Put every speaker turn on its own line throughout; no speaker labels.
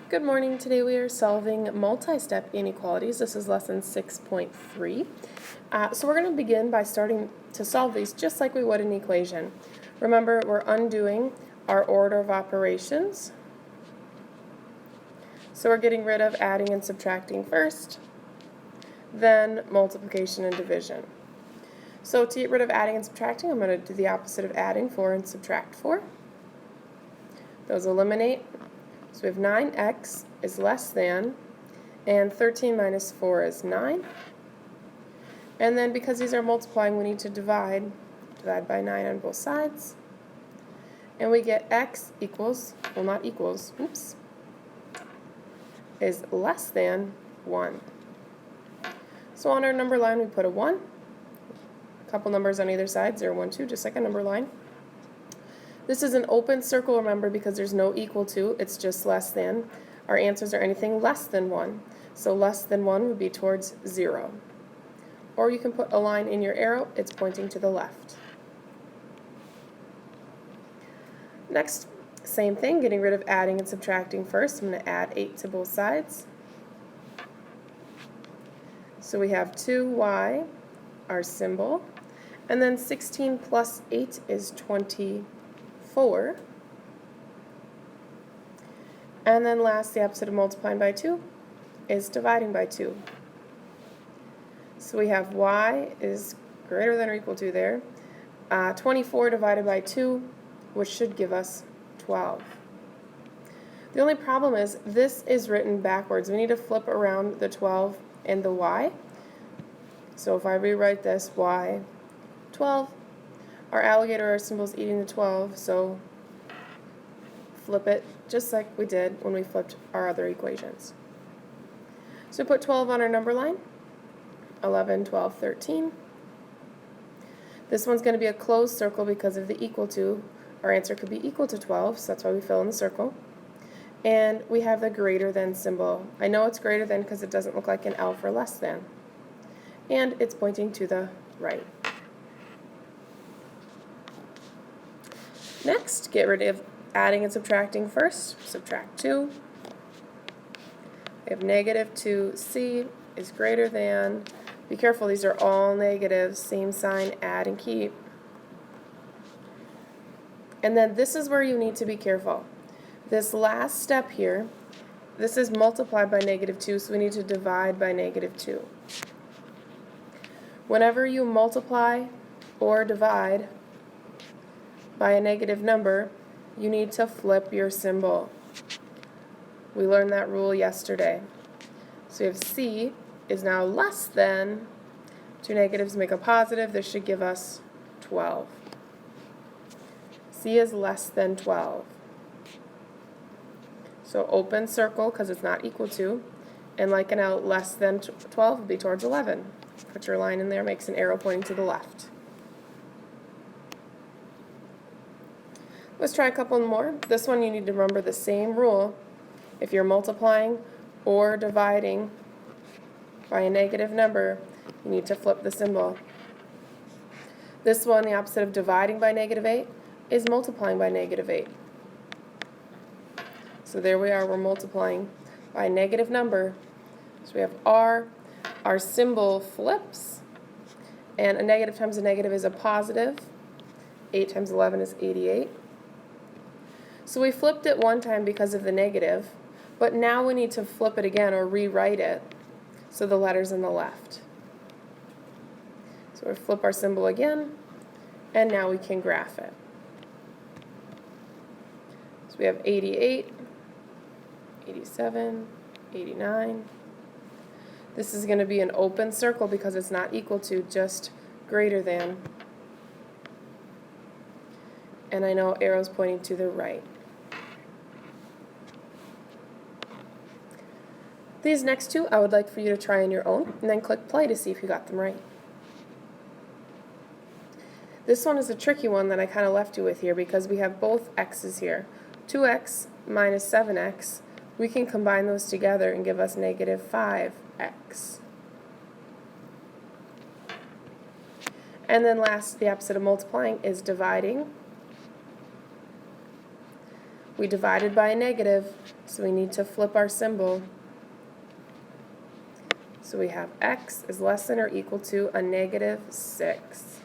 Good morning. Today we are solving multi-step inequalities. This is lesson 6.3. So we're going to begin by starting to solve these just like we would an equation. Remember, we're undoing our order of operations. So we're getting rid of adding and subtracting first, then multiplication and division. So to get rid of adding and subtracting, I'm going to do the opposite of adding, 4 and subtract 4. Those eliminate. So we have 9x is less than, and 13 minus 4 is 9. And then because these are multiplying, we need to divide by 9 on both sides. And we get x equals, well not equals, is less than 1. So on our number line we put a 1. A couple numbers on either side, 0, 1, 2, just like a number line. This is an open circle, remember, because there's no equal to, it's just less than. Our answers are anything less than 1. So less than 1 would be towards 0. Or you can put a line in your arrow, it's pointing to the left. Next, same thing, getting rid of adding and subtracting first. I'm going to add 8 to both sides. So we have 2y, our symbol, and then 16 plus 8 is 24. And then last, the opposite of multiplying by 2 is dividing by 2. So we have y is greater than or equal to there. 24 divided by 2, which should give us 12. The only problem is this is written backwards. We need to flip around the 12 and the y. So if I rewrite this, y, 12, our alligator, our symbol is eating the 12, so flip it just like we did when we flipped our other equations. So we put 12 on our number line, 11, 12, 13. This one's going to be a closed circle because of the equal to. Our answer could be equal to 12, so that's why we fill in the circle. And we have the greater than symbol. I know it's greater than because it doesn't look like an L for less than. And it's pointing to the right. Next, get rid of adding and subtracting first. Subtract 2. We have negative 2c is greater than. Be careful, these are all negatives. Same sign, add and keep. And then this is where you need to be careful. This last step here, this is multiplied by negative 2, so we need to divide by negative 2. Whenever you multiply or divide by a negative number, you need to flip your symbol. We learned that rule yesterday. So we have c is now less than, 2 negatives make a positive, this should give us 12. c is less than 12. So open circle because it's not equal to, and like an L, less than 12 would be towards 11. Put your line in there, makes an arrow pointing to the left. Let's try a couple more. This one you need to remember the same rule. If you're multiplying or dividing by a negative number, you need to flip the symbol. This one, the opposite of dividing by negative 8, is multiplying by negative 8. So there we are, we're multiplying by a negative number. So we have our symbol flips, and a negative times a negative is a positive. 8 times 11 is 88. So we flipped it one time because of the negative, but now we need to flip it again or rewrite it so the letter's in the left. So we flip our symbol again, and now we can graph it. So we have 88, 87, 89. This is going to be an open circle because it's not equal to, just greater than. And I know arrows pointing to the right. These next two I would like for you to try on your own, and then click play to see if you got them right. This one is a tricky one that I kind of left you with here because we have both x's here. 2x minus 7x, we can combine those together and give us negative 5x. And then last, the opposite of multiplying is dividing. We divided by a negative, So we need to flip our symbol. So we have x is less than or equal to a negative 6.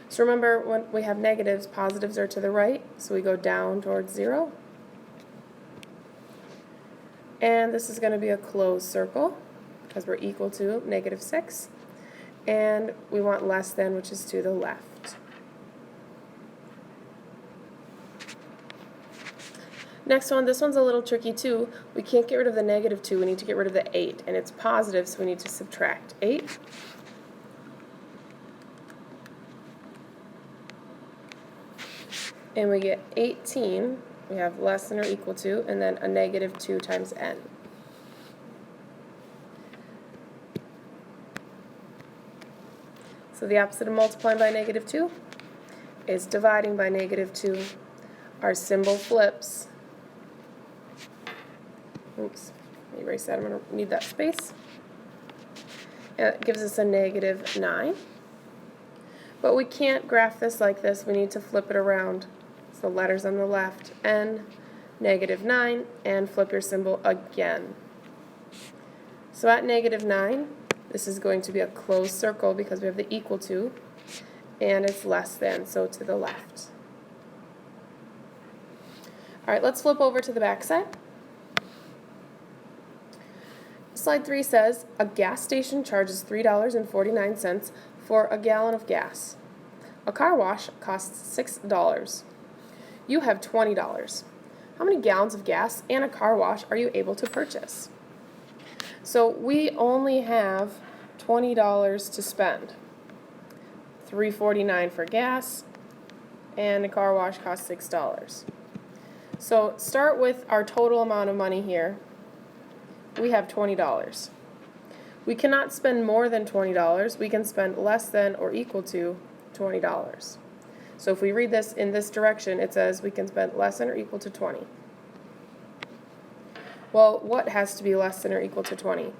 So remember, when we have negatives, positives are to the right, so we go down towards 0. And this is going to be a closed circle because we're equal to negative 6. And we want less than, which is to the left. Next one, this one's a little tricky too. We can't get rid of the negative 2, we need to get rid of the 8. And it's positive, so we need to subtract 8. And we get 18. We have less than or equal to, and then a negative 2 times n. So the opposite of multiplying by negative 2 is dividing by negative 2. Our symbol flips. Oops, let me erase that. I'm going to need that space. And it gives us a negative 9. But we can't graph this like this. We need to flip it around. So letters on the left, n, negative 9, and flip your symbol again. So at negative 9, this is going to be a closed circle because we have the equal to, and it's less than, so to the left. All right, let's flip over to the back side. Slide 3 says, a gas station charges $3.49 for a gallon of gas. A car wash costs $6. You have $20. How many gallons of gas and a car wash are you able to purchase? So we only have $20 to spend. $3.49 for gas, and a car wash costs $6. So start with our total amount of money here. We have $20. We cannot spend more than $20. We can spend less than or equal to $20. So if we read this in this direction, it says we can spend less than or equal to 20. Well, what has to be less than or equal to 20?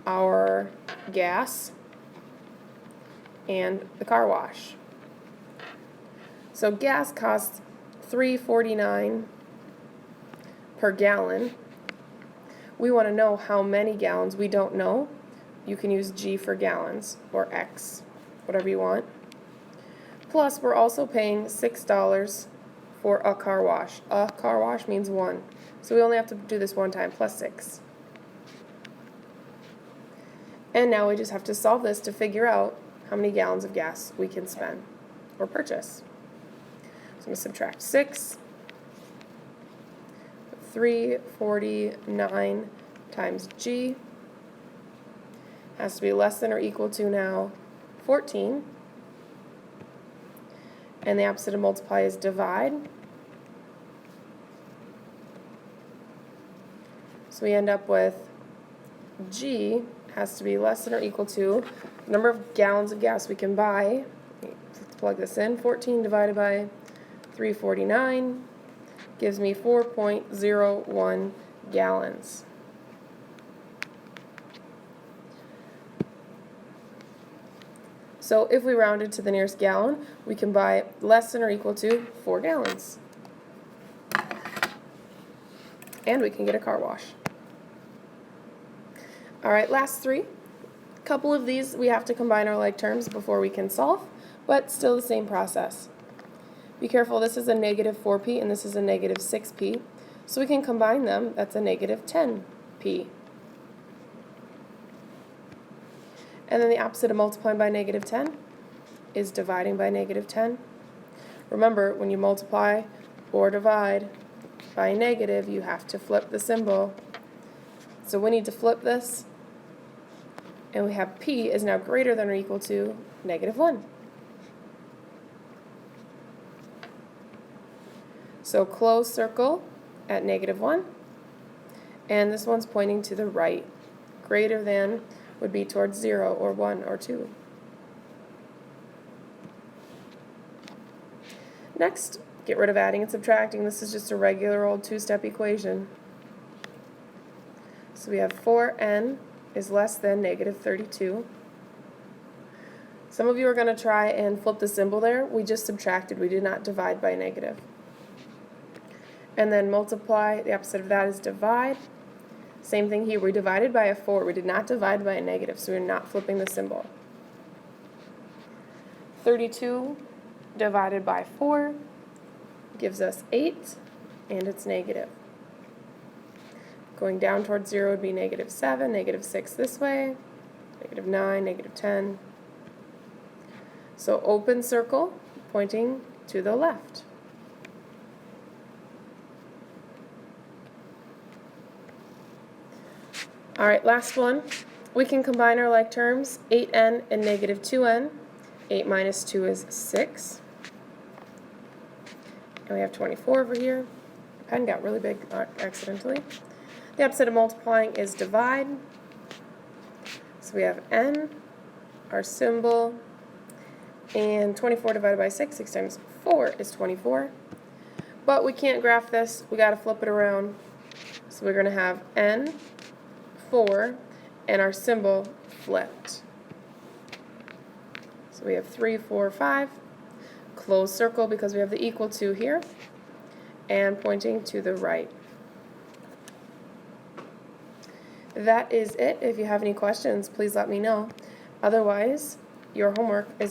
Our gas and the car wash. So gas costs $3.49 per gallon. We want to know how many gallons. We don't know. You can use G for gallons or X, whatever you want. Plus, we're also paying $6 for a car wash. A car wash means 1. So we only have to do this one time, plus 6. And now we just have to solve this to figure out how many gallons of gas we can spend or purchase. So I'm going to subtract 6. 349 times G has to be less than or equal to now 14. And the opposite of multiply is divide. So we end up with G has to be less than or equal to the number of gallons of gas we can buy. Let's plug this in. 14 divided by 349 gives me 4.01 gallons. So if we rounded to the nearest gallon, we can buy less than or equal to 4 gallons. And we can get a car wash. All right, last 3. A couple of these we have to combine our like terms before we can solve, but still the same process. Be careful, this is a negative 4p and this is a negative 6p. So we can combine them, that's a negative 10p. And then the opposite of multiplying by negative 10 is dividing by negative 10. Remember, when you multiply or divide by negative, you have to flip the symbol. So we need to flip this, and we have p is now greater than or equal to negative 1. So close circle at negative 1, and this one's pointing to the right. Greater than would be towards 0 or 1 or 2. Next, get rid of adding and subtracting. This is just a regular old 2-step equation. So we have 4n is less than negative 32. Some of you are going to try and flip the symbol there. We just subtracted. We did not divide by negative. and then multiply. The opposite of that is divide. Same thing here. We divided by a 4. We did not divide by a negative, so we're not flipping the symbol. 32 divided by 4 gives us 8, and it's negative. Going down towards 0 would be -7, -6 this way, -9, -10. So open circle pointing to the left. All right, last one. We can combine our like terms, 8n and -2n. 8 minus 2 is 6. And we have 24 over here. The pen got really big accidentally. The opposite of multiplying is divide. So we have n, our symbol, and 24 divided by 6, 6 times 4 is 24. But we can't graph this. We got to flip it around. So we're going to have n, 4, and our symbol flipped. So we have 3, 4, 5. Closed circle because we have the equal to here, and pointing to the right. That is it. If you have any questions, please let me know. Otherwise, your homework is